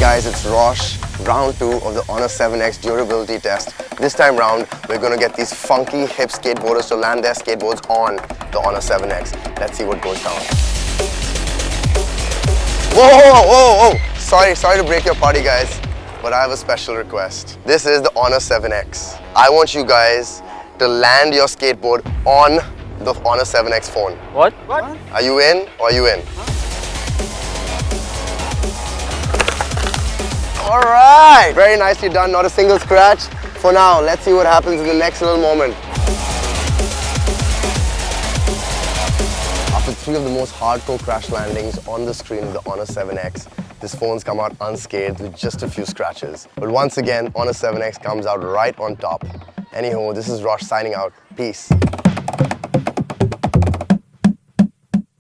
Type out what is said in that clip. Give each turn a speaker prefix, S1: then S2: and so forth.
S1: guys, it's Rosh, round 2 of the Honor 7X durability test. This time round, we're gonna get these funky hip skateboarders to land their skateboards on the Honor 7X. Let's see what goes down. Whoa! Sorry to break your party, guys, but I have a special request. This is the Honor 7X. I want you guys to land your skateboard on the Honor 7X phone.
S2: What?
S1: Are you in or are you in? All right, very nicely done, not a single scratch. For now, let's see what happens in the next little moment. After 3 of the most hardcore crash landings on the screen of the Honor 7X, this phone's come out unscathed with just a few scratches. But once again, Honor 7X comes out right on top. Anyhow, this is Rosh signing out. Peace.